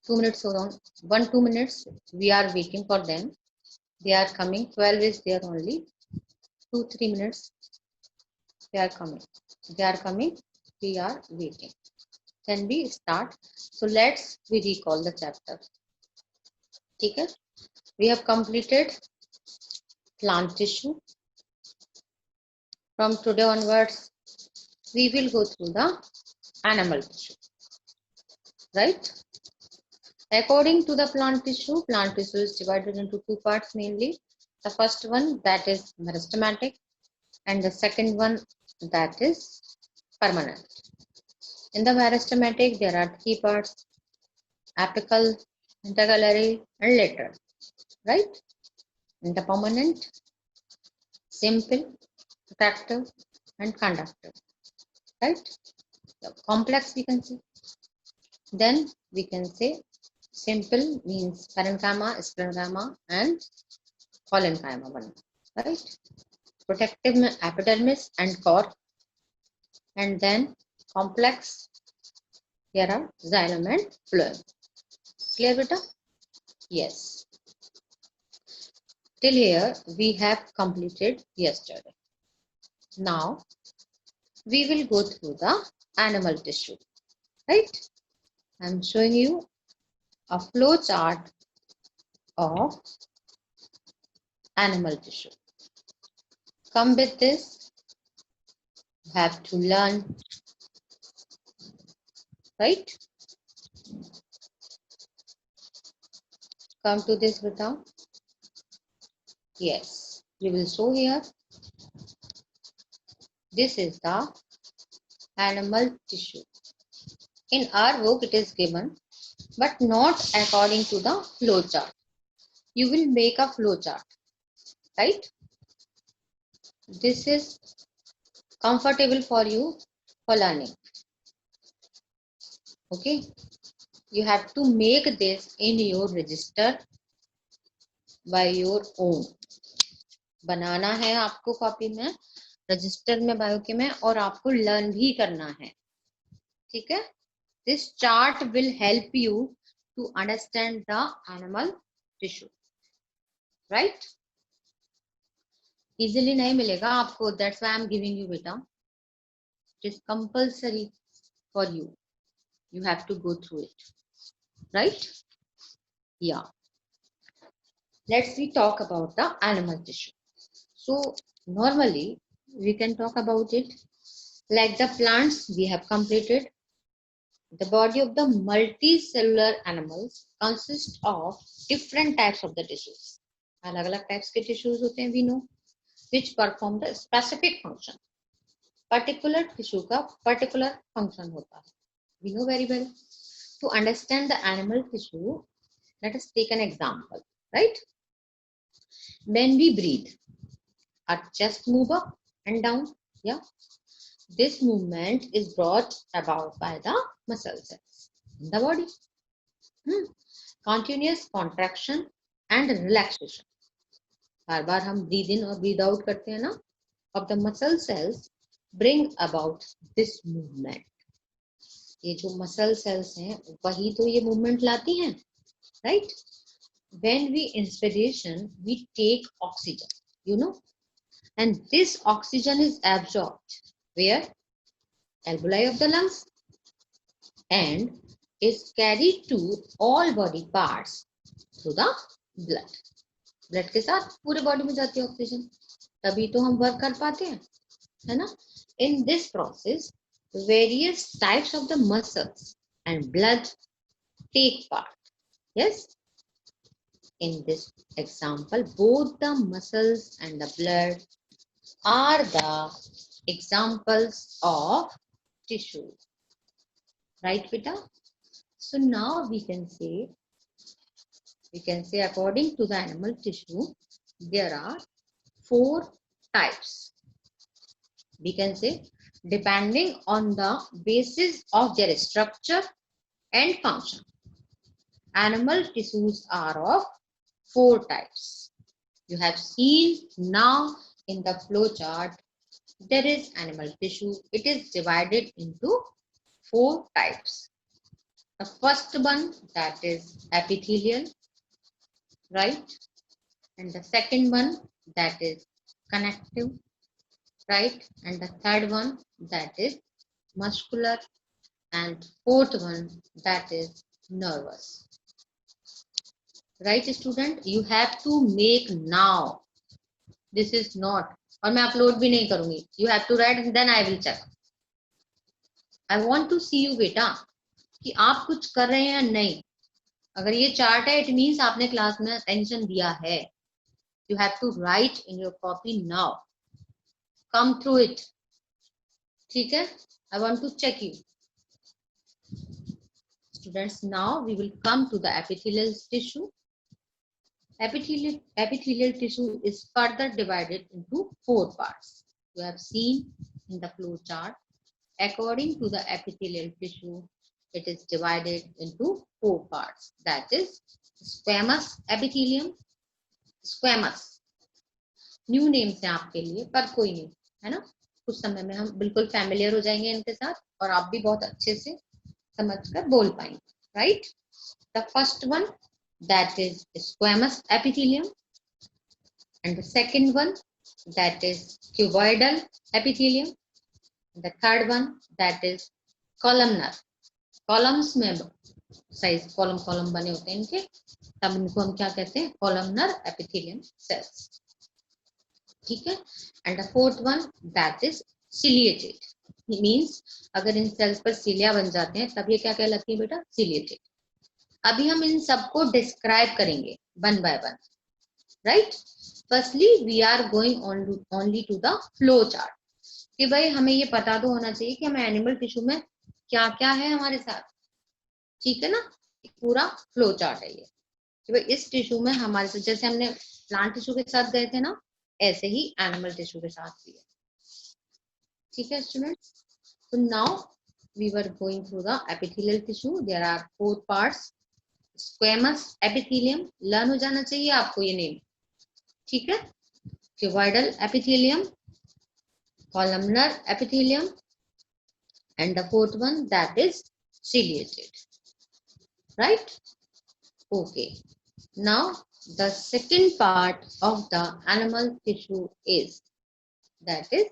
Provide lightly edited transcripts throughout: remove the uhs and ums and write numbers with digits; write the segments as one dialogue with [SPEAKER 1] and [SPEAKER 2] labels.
[SPEAKER 1] 2 minutes hold on, 1-2 minutes we are waiting for them. They are coming. 12 is there only. 2-3 minutes they are coming. They are coming. We are waiting. Then we start. So let's we recall the chapter. Okay, we have completed plant tissue. From today onwards we will go through the animal tissue, right? According to the plant tissue is divided into two parts mainly. The first one, that is meristematic, and the second one, that is permanent. In the meristematic there are three parts: apical, intercalary, and lateral, right? In the permanent, simple, attractive, and conductive, right? So complex we can say. Then we can say simple means parenchyma, sclerenchyma, and collenchyma one, right? Protective epidermis and cork, and then complex, here are xylem and phloem. Clear beta? Yes. Till here we have completed yesterday. Now we will go through the animal tissue, right? I am showing you a flow chart of animal tissue. Come with this, you have to learn, right? Come to this without. Yes, we will show here. This is the animal tissue. In our book it is given, but not according to the flow chart. You will make a flow chart, right? This is comfortable for you for learning. Okay, you have to make this in your register by your own. बनाना है आपको copy में, register में, biochem में, और आपको learn भी करना है, ठीक है? This chart will help you to understand the animal tissue, right? Easily नहीं मिलेगा आपको, that's why I'm giving you beta. It is compulsory for you. You have to go through it, right? Yeah. Let's we talk about the animal tissue. So normally we can talk about it like the plants we have completed. The body of the multicellular animals consists of different types of the tissues. अलग-अलग types के tissues होते हैं, we know, which perform the specific function. Particular tissue का particular function होता है. We know very well. To understand the animal tissue, let us take an example, right? When we breathe, our chest move up and down. Yeah, this movement is brought about by the muscle cells in the body. Continuous contraction and relaxation. बार बार हम breathe in और breathe out करते हैं ना, of the muscle cells bring about this movement. ये जो muscle cells हैं वही तो ये movement लाती हैं, right? When we inspiration, we take oxygen, you know, and this oxygen is absorbed where? Alveoli of the lungs, and is carried to all body parts through the blood. Blood के साथ पूरे body में जाती है oxygen, तभी तो हम work कर पाते हैं, है ना? In this process, various types of the muscles and blood take part. Yes. In this example, both the muscles and the blood are the examples of tissue, right beta? So now we can say according to the animal tissue there are 4 types. We can say depending on the basis of their structure and function. Animal tissues are of 4 types. You have seen now in the flow chart, there is animal tissue. It is divided into 4 types. The first one, that is epithelial, right? And the second one, that is connective, right? And the third one, that is muscular, and fourth one, that is nervous. Right student, you have to make now. This is not, और मैं upload भी नहीं करूंगी. You have to write and then I will check. I want to see you बेटा कि आप कुछ कर रहे हैं या नहीं. अगर ये चार्ट है, it means आपने क्लास में अटेंशन दिया है. You have to write in your copy now. Come through it. ठीक है? I want to check you. Students, now we will come to the epithelial tissue. Epithelial tissue is further divided into four parts. You have seen in the flow chart. According to the epithelial tissue, it is divided into four parts. That is squamous epithelium. Squamous. New names हैं आपके लिए, पर कोई नहीं है ना. कुछ समय में हम बिल्कुल फैमिलियर हो जाएंगे इनके साथ और आप भी बहुत अच्छे से समझकर बोल पाएंगे. Right. The first one, that is squamous epithelium, and the second one, that is cuboidal epithelium, the third one, that is columnar. columns में साइज कॉलम बने होते हैं इनके, तब इनको हम क्या कहते हैं, columnar epithelium cells. ठीक है. and the fourth one, that is ciliated. means अगर इन सेल्स पर सीलिया बन जाते हैं तब ये क्या कहलाती है बेटा, ciliated. अभी हम इन सबको डिस्क्राइब करेंगे one by one. Right. Firstly we are going only to the flow chart कि भाई हमें ये पता तो होना चाहिए कि हमें एनिमल टिश्यू में क्या क्या है हमारे साथ. ठीक है ना. पूरा फ्लो चार्ट है ये कि भाई इस टिश्यू में हमारे साथ, जैसे हमने प्लांट टिश्यू के साथ गए थे ना, ऐसे ही एनिमल टिश्यू के साथ भी है. ठीक है स्टूडेंट्स. तो now we were going through the epithelial tissue. There are four parts. Squamous epithelium, learn हो जाना चाहिए आपको ये नेम. ठीक है. Cuboidal epithelium, columnar epithelium, and the fourth one, that is ciliated. Right. Okay. Now the second part of the animal tissue is, that is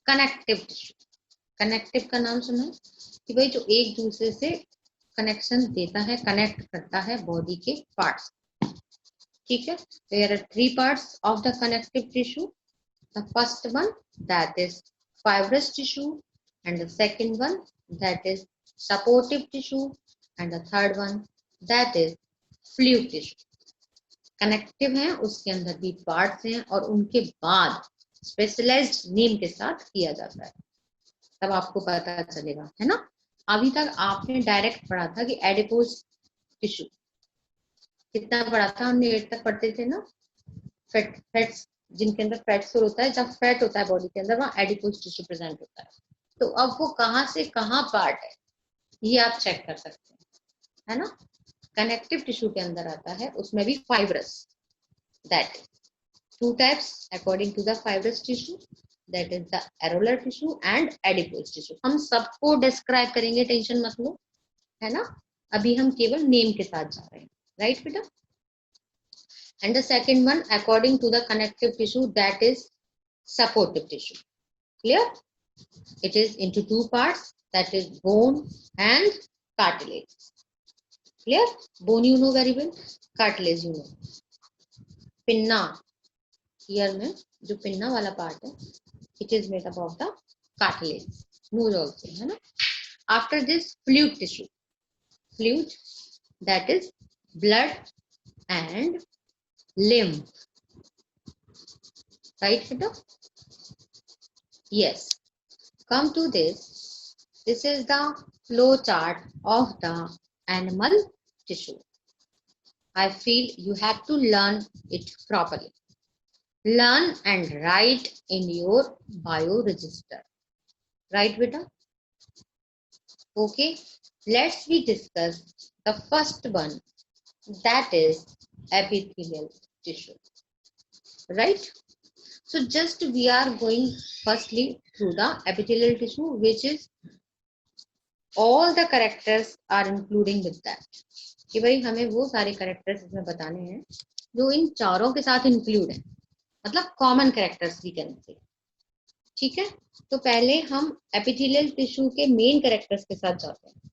[SPEAKER 1] connective tissue. Connective का नाम सुना कि भाई जो एक दूसरे से कनेक्शन देता है, कनेक्ट करता है बॉडी के पार्ट्स. ठीक है. There are three parts of the connective tissue. The first one, that is fibrous tissue, and the second one, that is supportive tissue, and the third one, that is fluid tissue. Connective है, उसके अंदर भी parts हैं और उनके बाद specialised name के साथ किया जाता है, तब आपको पता चलेगा, है ना. अभी तक आपने डायरेक्ट पढ़ा था कि एडिपोज टिश्यू कितना पढ़ा था हमने, 8 तक पढ़ते थे ना. फैट्स, जिनके अंदर फैट स्टोर होता है, जब फैट होता है बॉडी के अंदर, वहाँ एडिपोज टिश्यू प्रेजेंट होता है. तो अब वो कहाँ से कहाँ पार्ट है ये आप चेक कर सकते हैं, है ना. कनेक्टिव टिश्यू के अंदर आता है, उसमें भी fibrous. That two types according to the fibrous tissue, that is the areolar tissue and adipose tissue. हम सबको डिस्क्राइब करेंगे, टेंशन मत लो, है ना. अभी हम केवल नेम के साथ जा रहे हैं. राइट बेटा. and the second one, according to the connective tissue, that is supportive tissue. Clear. It is into two parts, that is bone and cartilage. Clear. Bone you know very well, cartilage you know. Pinna, year में जो pinna वाला part है, it is made up of the cartilage. Nose also, है ना. After this, fluid tissue. Fluid, that is blood and lymph. Right, Fita? Yes. Come to this. This is the flow chart of the animal tissue. I feel you have to learn it properly. Learn and write in your bio register. Right, beta? Okay. Let's we discuss the first one, that is epithelial tissue. Right? So just we are going firstly through the epithelial tissue, which is all the characters are including with that, कि भाई हमें वो सारे characters इसमें बताने हैं जो इन चारों के साथ इंक्लूड है, मतलब कॉमन कैरेक्टर्स भी कैन से। ठीक है, तो पहले हम एपिथेलियल टिश्यू के मेन कैरेक्टर्स के साथ जाते हैं,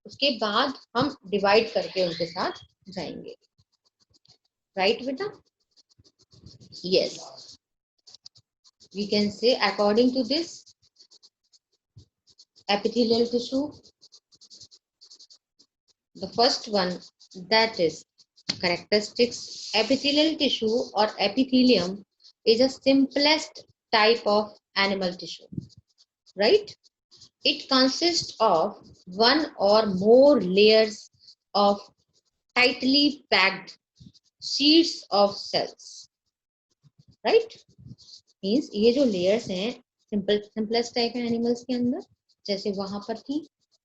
[SPEAKER 1] उसके बाद हम डिवाइड करके उनके साथ जाएंगे। राइट बेटा? Yes, we can say according to this epithelial tissue, the first one, that is characteristics. Epithelial tissue or epithelium is a simplest type of animal tissue, right? It consists of one or more layers of tightly packed sheets of cells, right? Means ये जो layers हैं simplest type है animals के अंदर, जैसे वहां पर थी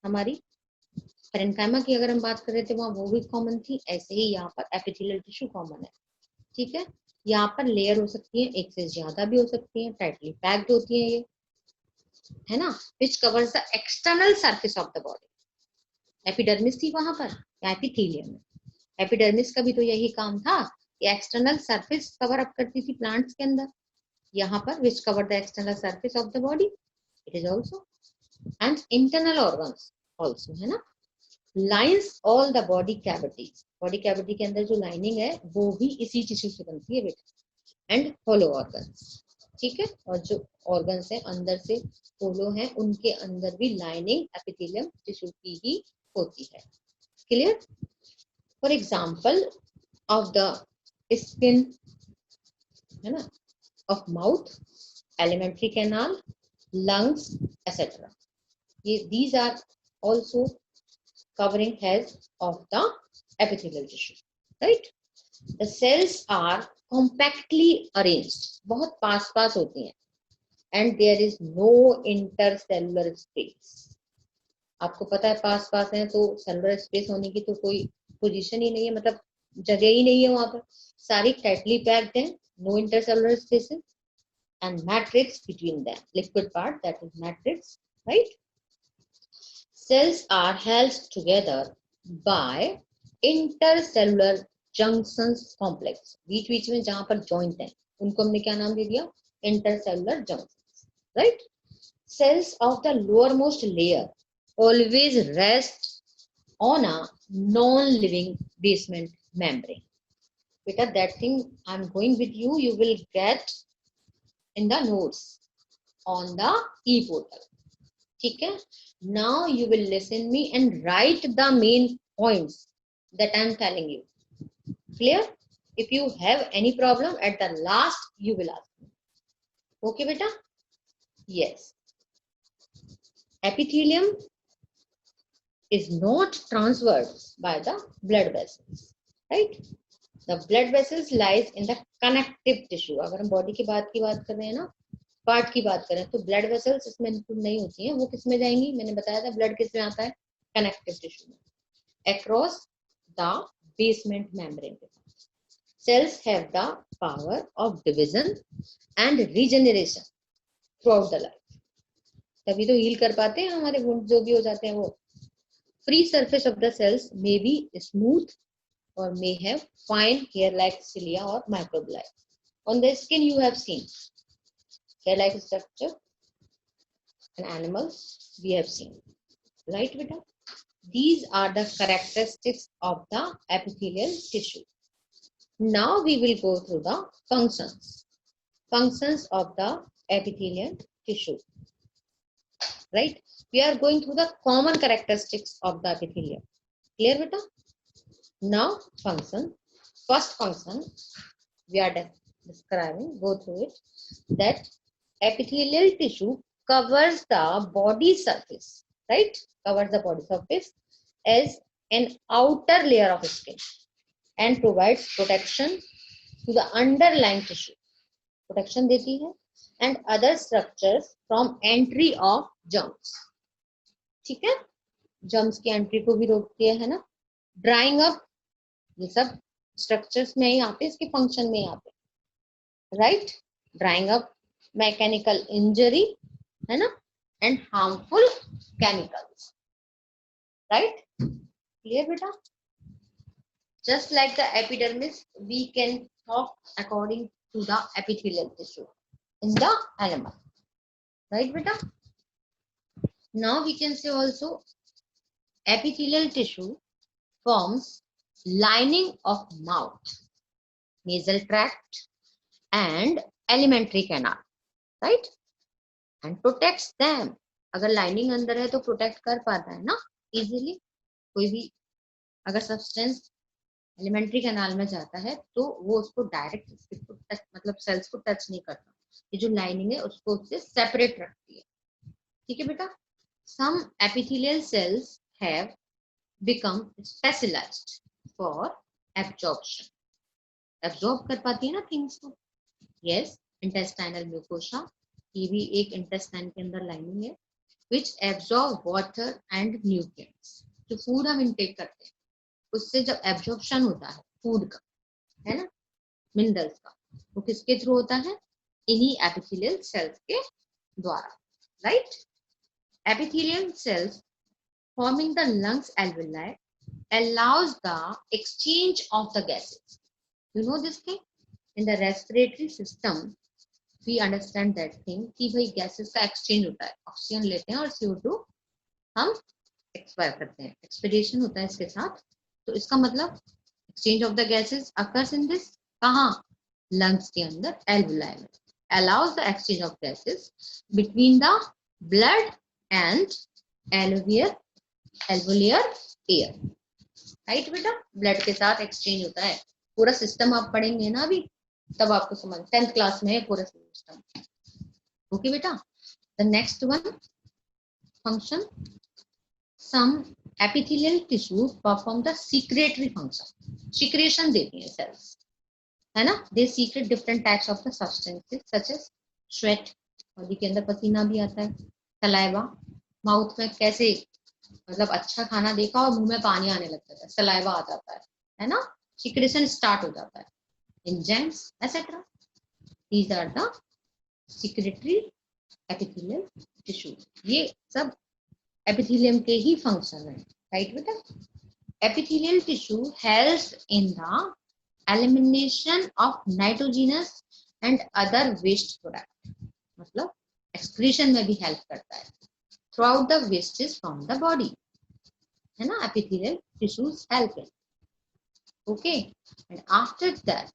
[SPEAKER 1] हमारी पेरेन्काइमा की अगर हम बात कर रहे थे वहां वो भी कॉमन थी, ऐसे ही यहाँ पर एपिथेलियल टिश्यू कॉमन है। ठीक है, यहाँ पर लेयर हो सकती है, एक से ज्यादा भी हो सकती है, टाइटली पैक्ड होती है ये, है ना, which covers the external surface of the body. Epidermis थी वहां पर या एपिथेलियम में? एपिडर्मिस का भी तो यही काम था कि एक्सटर्नल सरफेस कवर अप करती थी प्लांट्स के अंदर, यहाँ पर which cover the external surface of the body, it is also and internal organs also, है ना। Lines all the body cavities, body cavity के अंदर जो लाइनिंग है वो भी इसी टिश्यू से बनती है बेटा। एंड होलो ऑर्गन्स, ठीक है, और जो ऑर्गन्स है अंदर से होलो है उनके अंदर भी लाइनिंग एपिथेलियम टिश्यू की ही होती है। Clear? For example of the skin, है ना, of mouth, alimentary canal, lungs, etc. These are also covering heads of the epithelial tissue, right? The cells are compactly arranged, बहुत पास पास होती हैं, and there is no intercellular space. आपको पता है पास पास है तो सेलुलर स्पेस होने की तो कोई पोजीशन ही नहीं है, मतलब जगह ही नहीं है वहां पर, सारी टाइटली पैक्ड है, no intercellular spaces and matrix between them, liquid part, that is matrix, right? Cells are held together by intercellular junctions complex, बीच में जहां पर joint है उनको हमने क्या नाम दे दिया? intercellular junctions, right? Cells of the lowermost layer always rest on a non-living basement membrane. Beta, that thing I'm going with you, you will get in the notes on the e-portal. ठीक है, now you will listen me and write the main points that I am telling you. Clear? If you have any problem at the last you will ask me. Okay beta? Yes. Epithelium is not transferred by the blood vessels, right? The blood vessels lies in the connective tissue. अगर हम body की बात कर रहे हैं ना, part की बात करें तो ब्लड वेसल्स इसमें इंक्लूड नहीं होती हैं, वो किस में जाएंगी? मैंने बताया था ब्लड किस में आता है? कनेक्टिव टिश्यू में, अक्रॉस द बेसमेंट मेम्ब्रेन के साथ। Cells have the power of division and regeneration through out the life, तभी तो हील कर पाते हैं हमारे वुंड जो भी हो जाते हैं वो। Free surface of the cells may be smooth or may have fine hair like cilia or microvilli. On the skin you have seen hair like structure in animals, we have seen, right beta? These are the characteristics of the epithelial tissue. Now we will go through the functions of the epithelial tissue, right? We are going through the common characteristics of the epithelium. Clear beta? Now function, first function we are describing, go through it, that epithelial tissue covers the body surface, right? Covers the body surface as an outer layer of skin and provides protection to the underlying tissue, protection देती है, and other structures from entry of germs. ठीक है, germs की entry को भी रोकती है ना। Drying up, ये सब स्ट्रक्चर्स में ही आते हैं, इसके फंक्शन में ही आते हैं, right? Drawing up mechanical injury, है ना, and harmful chemicals, right? Clear beta? Just like the epidermis, we can talk according to the epithelial tissue in the animal, right beta? Now we can say also epithelial tissue forms lining of mouth, nasal tract and alimentary canal, right? And protects them. अगर lining अंदर है तो protect कर पाता है ना easily. कोई भी अगर सब्सटेंस एलिमेंट्री कैनाल में जाता है तो वो उसको डायरेक्ट मतलब सेल्स को टच नहीं करता. ये जो लाइनिंग है उसको उससे सेपरेट रखती है. ठीक है बेटा. Some epithelial cells have become specialised for absorption. Absorb कर पाती है ना थिंग्स को. यस, इंटेस्टाइनल म्यूकोसा, ये भी एक इंटेस्टाइन के अंदर लाइनिंग है, which absorb water and nutrients. जो फूड हम इनटेक करते हैं उससे जब एब्जॉर्प्शन होता है फूड का, है ना, मिनरल्स का, वो किसके थ्रू होता है? इन्हीं एपिथेलियल सेल्स के द्वारा, right? Epithelial cells forming the lungs alveoli allows the exchange of the gases. You know this thing? In the respiratory system we understand that thing कि भाई गैसेस का एक्सचेंज होता है. ऑक्सीजन लेते हैं और CO2 हम एक्सपायर करते हैं, एक्सपिरेशन होता है इसके साथ. तो इसका मतलब exchange of the gases occurs in this कहाँ? लंग्स के अंदर, एल्वुलाई में. Allows the exchange of gases between the blood and alveolar air. Right बेटा? ब्लड के साथ एक्सचेंज होता है. पूरा सिस्टम आप पढ़ेंगे ना अभी, तब आपको समझ. 10th क्लास में है पूरा सिस्टम. ओके बेटा. The next one function. Some epithelial tissue perform the secretory function. Secretion देती है सेल्स, है ना. They secrete different types of the substances such as sweat, body के अंदर पसीना भी आता है. सलाइवा, माउथ में कैसे मतलब अच्छा खाना देखा और मुंह में पानी आने लगता है, सलाइवा आ जाता है ना. सीक्रेशन स्टार्ट हो जाता है. enzymes etc. These are the secretory epithelial tissue. ये सब epithelium के ही function है, right बेटा? Epithelial tissue helps in the elimination of nitrogenous and other waste product. मतलब excretion में भी help करता है throughout the wastes from the body, है ना. epithelial tissues help it. Okay, and after that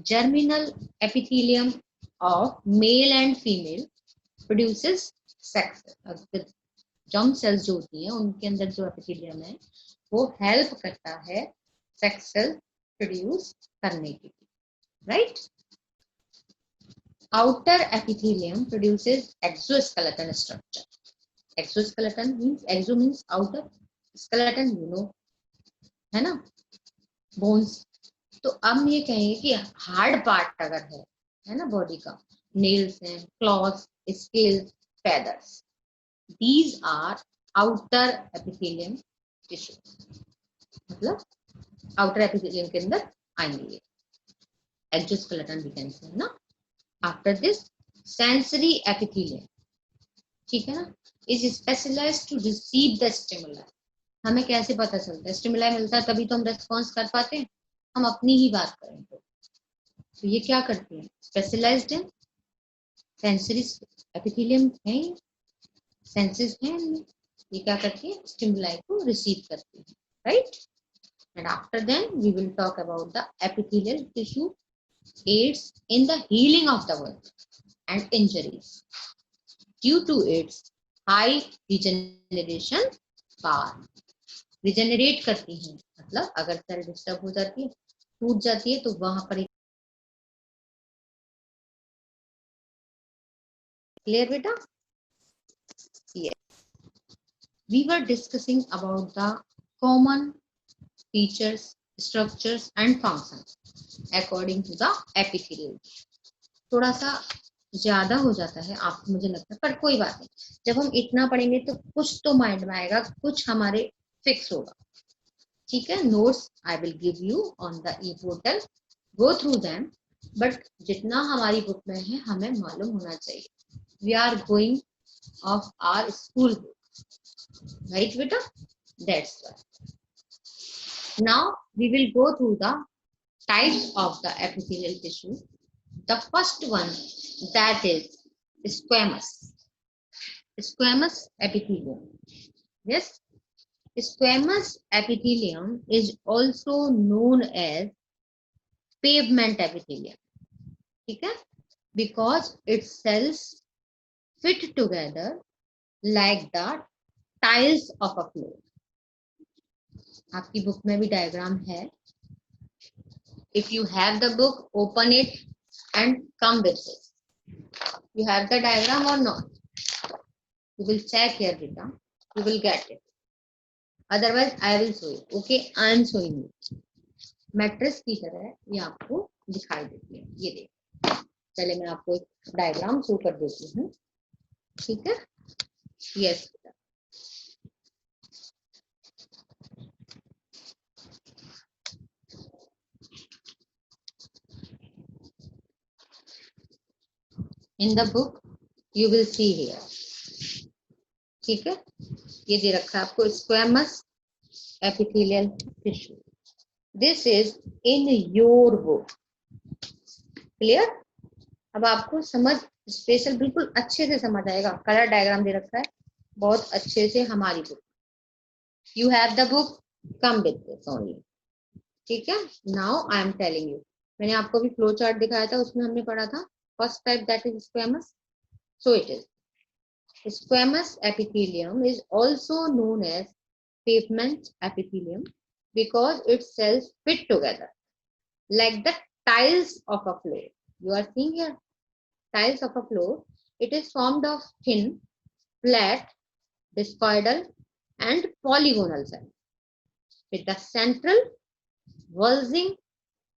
[SPEAKER 1] germinal epithelium of male and female produces sex. Germ cells जो होती हैं उनके अंदर जो एपिथेलियम है वो हेल्प करता है सेक्स सेल प्रोड्यूस करने के लिए, right? Outer epithelium produces exoskeleton structure. Exoskeleton means, exo means outer, skeleton you know, है ना, बोन्स. तो अब हम ये कहेंगे कि हार्ड पार्ट अगर है ना बॉडी का, नेल्स हैं, claws, scales, feathers, these are outer epithelium tissue. मतलब आउटर एपिथेलियम के अंदर आएंगे. एक्सोस्केलेटन भी कहते हैं ना. आफ्टर दिस सेंसरी एपिथेलियम, ठीक है ना, is specialised to receive the stimuli. हमें कैसे पता चलता है? स्टिमुलाई मिलता है तभी तो हम रेस्पॉन्स कर पाते हैं. हम अपनी ही बात करें तो ये क्या करती है? स्पेशलाइज्ड है. सेंसरी एपिथेलियम है, सेंसेस है, ये क्या करती है? स्टिमुलाई को रिसीव करती है, right? And after then we will talk about the epithelial tissue aids in the healing of the wound and injuries due to its high regeneration power. Regenerate करती है मतलब अगर सेल डिस्टर्ब हो जाती है, टूट जाती है, तो वहां पर. क्लियर बेटा? yes. We were discussing about the common features, structures and functions according to the epithelial. थोड़ा सा ज्यादा हो जाता है आपको, मुझे लगता है, पर कोई बात नहीं. जब हम इतना पढ़ेंगे तो कुछ तो माइंड में आएगा, कुछ हमारे फिक्स होगा. ठीक है. Notes I will give you on the e portal, go through them, but जितना हमारी बुक में है हमें मालूम होना चाहिए. We are going of our school book, right बेटा? That's why. Now we will go through the types of the epithelial tissue. The first one, that is squamous. Squamous epithelium. Yes, squamous epithelium is also known as pavement epithelium. Okay? Because its cells fit together like the tiles of a floor. आपकी book में भी diagram है. If you have the book, open it and come with it. You have the diagram or not? You will check here, Rita. You will get it. Otherwise, I will show you. Okay, I am showing you. Matrix की तरह ये आपको दिखाई देती है. ये देखिए. चले मैं आपको एक डायग्राम शो कर देती हूँ. ठीक है. Yes. In the book you will see here. ठीक है. ये दे रखा है आपको squamous epithelial tissue. This is in your book. Clear? अब आपको समझ स्पेशल बिल्कुल अच्छे से समझ आएगा. कलर डायग्राम दे रखा है बहुत अच्छे से हमारी book. You have the book, come with this only. ठीक है. Now I am telling you. मैंने आपको भी फ्लो चार्ट दिखाया था, उसमें हमने पढ़ा था first type that is squamous. So it is. Squamous epithelium is also known as pavement epithelium because its cells fit together like the tiles of a floor. You are seeing here tiles of a floor. It is formed of thin, flat, discoidal and polygonal cells with the central bulging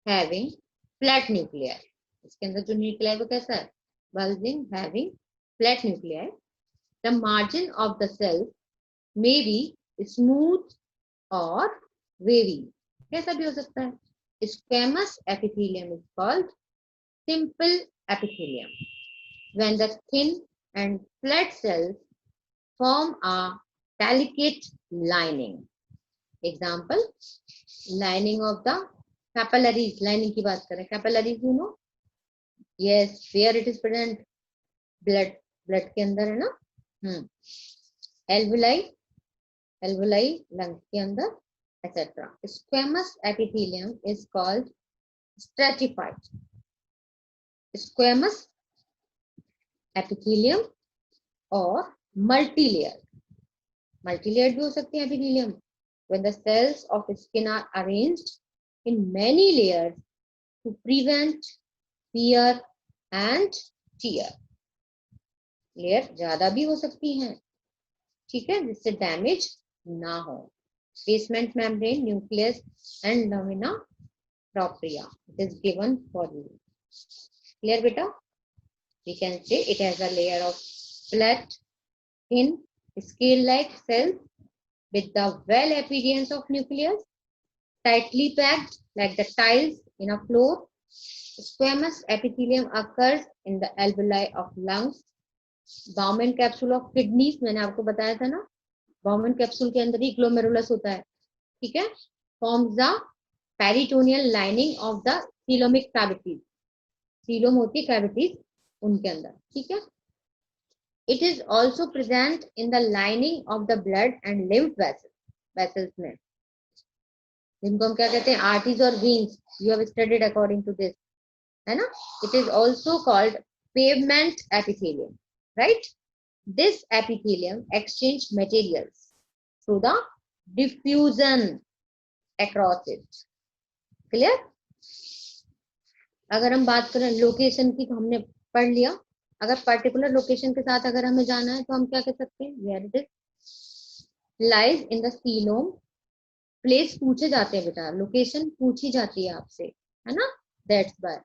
[SPEAKER 1] having flat nuclei. इसके अंदर जो nuclei वो कैसा है? Bulging having flat nuclei. The margin of the cell may be smooth or wavy. कैसा भी हो सकता है. Squamous epithelium is called simple epithelium when the thin and flat cells form a delicate lining. Example, lining of the capillaries. Lining की बात करें. Capillaries you know? Yes, where it is present? Blood के अंदर है ना. Alveoli lungs के अंदर, etc. Squamous epithelium is called stratified. Squamous epithelium or multi-layered. Multi-layered भी हो सकते हैं epithelium when the cells of skin are arranged in many layers to prevent wear and tear. Layer ज्यादा भी हो सकती हैं. ठीक है. जिससे डैमेज ना हो. Basement membrane, nucleus and lamina propria. It is given for you. Clear beta? We can say it has a layer of flat, thin, scale-like cells with the well appearance of nucleus, tightly packed like the tiles in a floor. Squamous epithelium occurs in the alveoli of lungs. Bowman capsule of kidneys, मैंने आपको बताया था ना. Bowman capsule के अंदर ही glomerulus होता है. ठीक है. Forms the peritoneal lining of the coelomic cavities. Coelom होती cavities उनके अंदर. ठीक है. It is also present in the lining of the blood and lymph vessels में, जिनको हम क्या कहते हैं? arteries और veins. You have studied according to this, है ना. It is also called pavement epithelium. Right? This epithelium exchange materials through the diffusion across it. Clear? अगर हम बात करें लोकेशन की तो हमने पढ़ लिया. अगर पर्टिकुलर लोकेशन के साथ अगर हमें जाना है तो हम क्या कह सकते हैं? Where it is lies in the coelom. Place पूछे जाते हैं बेटा, लोकेशन पूछी जाती है आपसे, है ना. That's why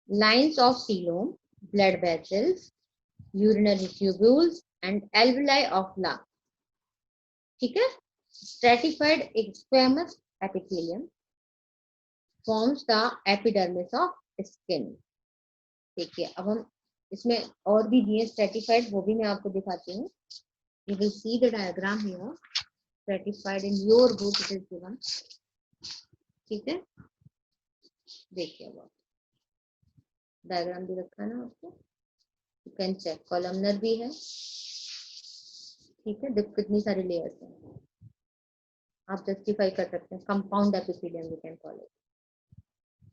[SPEAKER 1] lines of coelom, blood vessels, urinary tubules and alveoli of lung. ठीक है. Stratified squamous epithelium forms the epidermis of skin. ठीक है. अब हम इसमें और भी दिए stratified, वो भी मैं आपको दिखाती हूँ. You will see the diagram here. stratified in your book it is given. ठीक है, देखिए अब डायग्राम भी रखा है ना आपको, यू कैन चेक. कॉलमनर भी है, ठीक है, देखो कितनी सारी लेयर्स हैं, आप जस्टिफाई कर सकते हैं. Compound epithelium we can call it,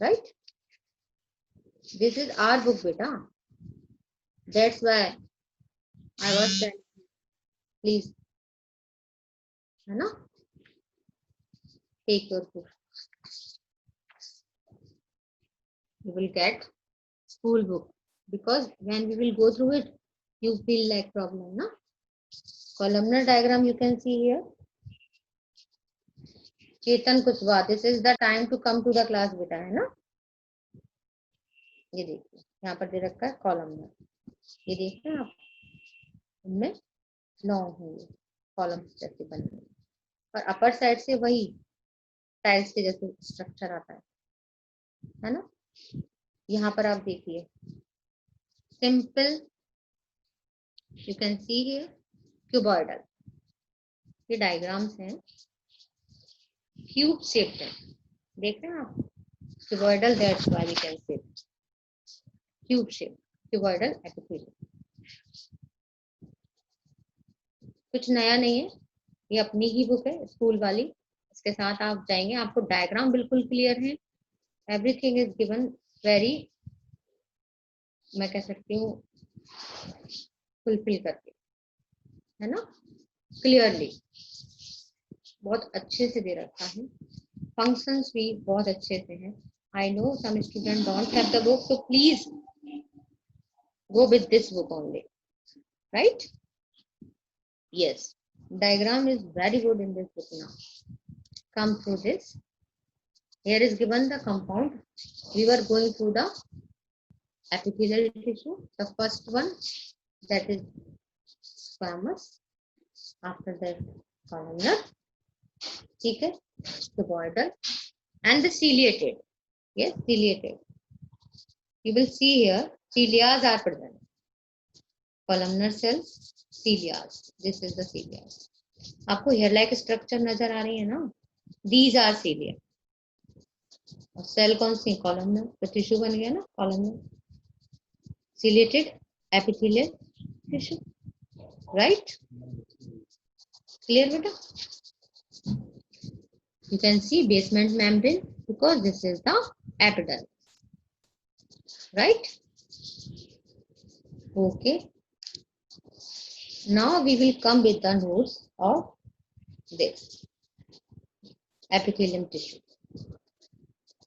[SPEAKER 1] right. This is our book बेटा, that's why I was telling please, है ना, take your book. You will get school book because when we will go through it, you feel like problem, na? Columnar diagram you can see here. Chetan Kushwaha, this is the time to come to the class बेटा, है ना. ये देखिए यहाँ पर दे रखा है columnar, ये देखते हैं आप, इनमें लॉन्ग है ये कॉलम जैसे बने हुए, और अपर साइड से वही टाइल्स के जैसे स्ट्रक्चर आता है ना. यहाँ पर आप देखिए simple, you can see here cuboidal, ये डायग्राम्स हैं, क्यूब शेप्ड है, देख रहे हैं आप, cuboidal, that's why we can say cube shape, cuboidal epithelium. कुछ नया नहीं है, ये अपनी ही बुक है स्कूल वाली, इसके साथ आप जाएंगे आपको डायग्राम बिल्कुल क्लियर है, एवरीथिंग इज गिवन वेरी, मैं कह सकती हूँ फुलफिल करके, है ना, क्लियरली, बहुत अच्छे से दे रखा है. फंक्शंस भी बहुत अच्छे से हैं. I know some student don't have the book, so please go with this book only, right? Yes, diagram is very good in this book. Now come through this. Here is given the compound. We were going through the epithelial tissue. The first one, that is squamous, after that columnar, ठीक है, cuboidal, and the ciliated. Yes, ciliated. You will see here cilias are present. Columnar cells, cilias. This is the cilias. आपको hair like structure नजर आ रही है ना? These are cilia. और cell कौन सी? columnar. तो टिश्यू बन गया ना columnar. Ciliated epithelial tissue. Right? Clear बेटा? You can see basement membrane because this is the epidermis. Right? Okay. Now we will come with the notes of this epithelium tissue.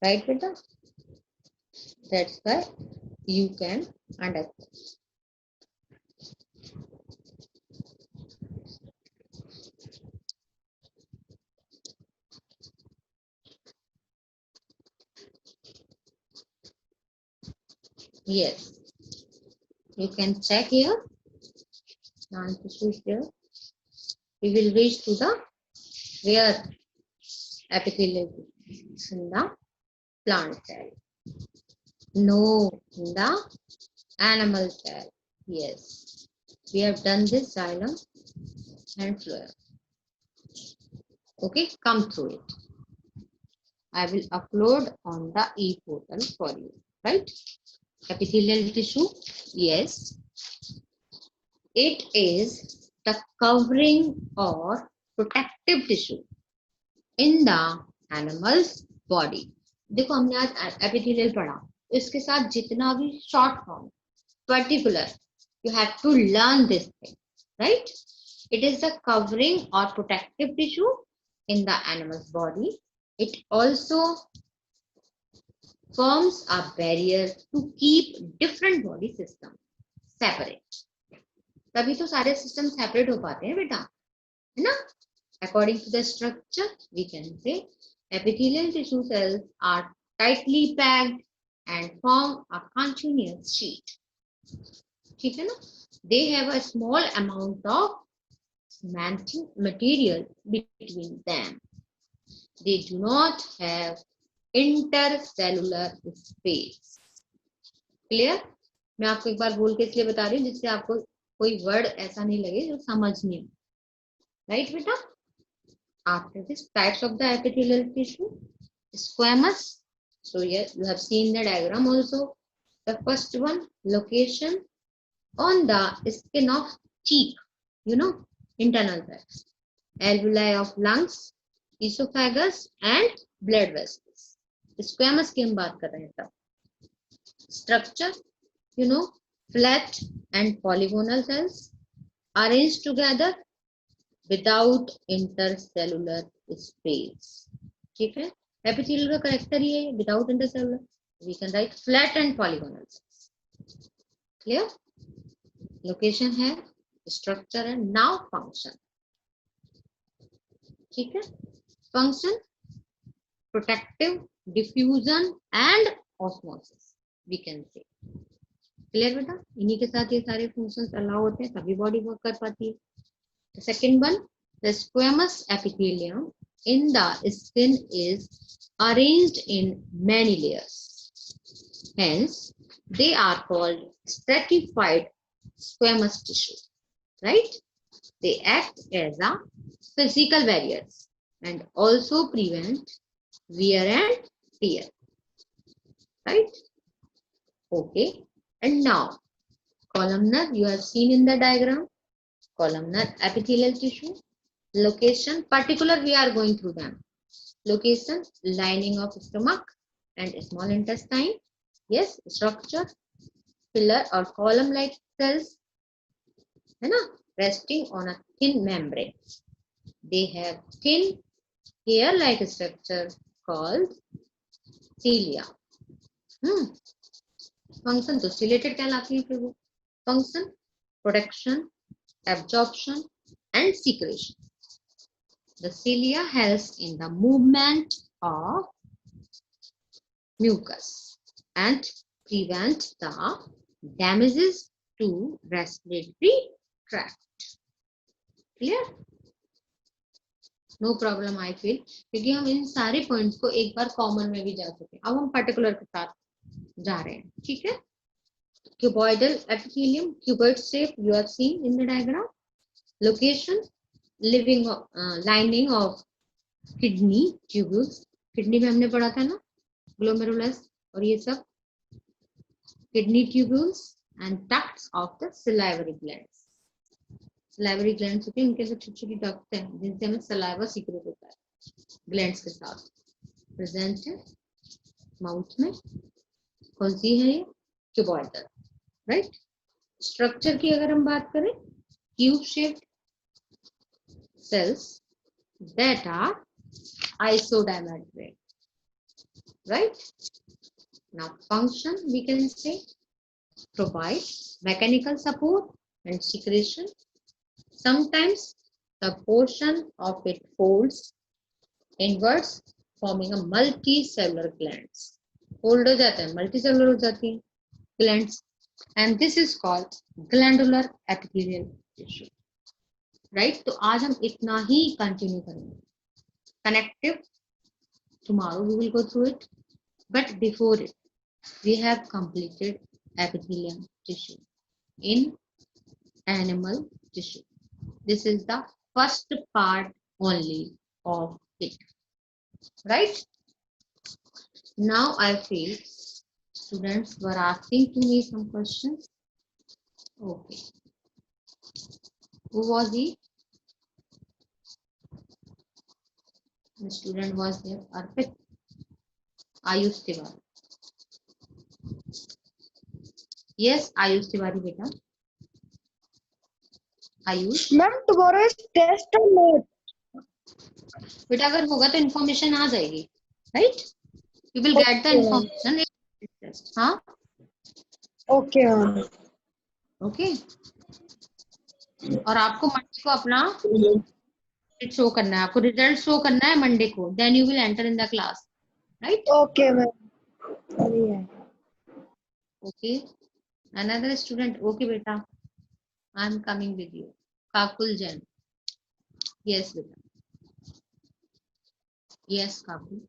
[SPEAKER 1] Right, beta? That's why you can understand. Yes, you can check here. Non-tissue here. We will reach to the where epithelial in the plant cell. No, in the animal cell. Yes, we have done this xylem and phloem. Okay, come through it. I will upload on the e-portal for you. Right? Epithelial tissue. Yes. It is the covering or protective tissue in the animal's body. देखो हमने आज epithelial पढ़ा, इसके साथ जितना भी short form, particular, you have to learn this thing, right? It is the covering or protective tissue in the animal's body. It also forms a barrier to keep different body systems separate. तभी तो सारे system separate हो पाते हैं बेटा, है ना. According to the structure, we can say epithelial tissue cells are tightly packed and form a continuous sheet. ठीक है ना. They have a small amount of material between them. They do not have intercellular space. Clear? मैं आपको एक बार बोल के इसलिए बता रही हूँ जिससे आपको कोई वर्ड ऐसा नहीं लगे जो समझ नहीं. राइट बेटा? After this, types of the epithelial tissue: squamous. So yes, you have seen the diagram also. The first one, location on the skin of cheek, you know, internal facts, alveoli of lungs, esophagus and blood vessels. Squamous की हम बात कर रहे हैं तब. Structure, you know, flat and polygonal cells arranged together without intercellular space. ठीक है, epithelial का करेक्टर ये है, without intercellular. We can write flat and polygonal cells. Clear? Location है, structure है, now function. ठीक है, function, protective, diffusion and osmosis, we can say. Clear बेटा, इन्हीं के साथ ये सारे फंक्शंस अलाउ होते हैं, तभी बॉडी वर्क कर पाती है. The second one, the squamous epithelium in the skin is arranged in many layers. Hence, they are called stratified squamous tissue. Right? They act as a physical barriers and also prevent wear and tear. Right? Okay. And now, columnar, you have seen in the diagram. Columnar epithelial tissue, location, particular we are going through them. Location, lining of stomach and small intestine. Yes, structure, pillar or column like cells, है ना, resting on a thin membrane. They have thin hair like structure called cilia. Function तो ciliated कहलाती है फिर वो. Function, protection, absorption and secretion. The cilia helps in the movement of mucus and prevent the damages to respiratory tract. Clear? No problem I feel, क्योंकि हम इन सारे points को एक बार कॉमन में भी जा चुके हैं, अब हम पर्टिकुलर के साथ जा रहे हैं. ठीक है, cuboidal epithelium, cuboid shape you have seen in the diagram. Location, living lining of kidney tubules. Kidney में हमने पढ़ा था ना, ग्लोमेरुलस और ये सब, kidney tubules and ducts of the salivary glands. salivary glands होती है, उनके अंदर छोटी छोटी ducts हैं जिनसे हमें saliva secrete होता है glands के साथ. प्रेजेंट है माउथ में. कौन सी है ये? cuboidal. राइट. स्ट्रक्चर की अगर हम बात करें, cube shaped cells that are isodimerate. Right? Now function we can say provide mechanical support and secretion. Sometimes the portion of it folds inwards forming a multicellular glands. Fold हो जाता है, multicellular हो जाती है glands, and this is called glandular epithelial tissue. Right? तो आज हम इतना ही कंटिन्यू करेंगे. Connective, tomorrow we will go through it, but before it we have completed epithelium tissue in animal tissue. This is the first part only of it. Right? Now I feel students were asking to me some questions. Okay. Who was he? The student was there. Arpit. Ayush Tiwari. Yes, Ayush Tiwari beta. Ayush.
[SPEAKER 2] Ma'am, tomorrow is test or not?
[SPEAKER 1] बेटा अगर होगा तो information आ जाएगी. Right? You will get the information. हाँ,
[SPEAKER 2] okay ma'am.
[SPEAKER 1] Okay. और आपको Monday को अपना शो करना है, आपको रिजल्ट शो करना है मंडे को, then you will enter in the class. Right?
[SPEAKER 2] Okay ma'am.
[SPEAKER 1] Okay. Another student. Okay बेटा, I am coming with you. Kakul Jain. Yes बेटा. यस काकुल.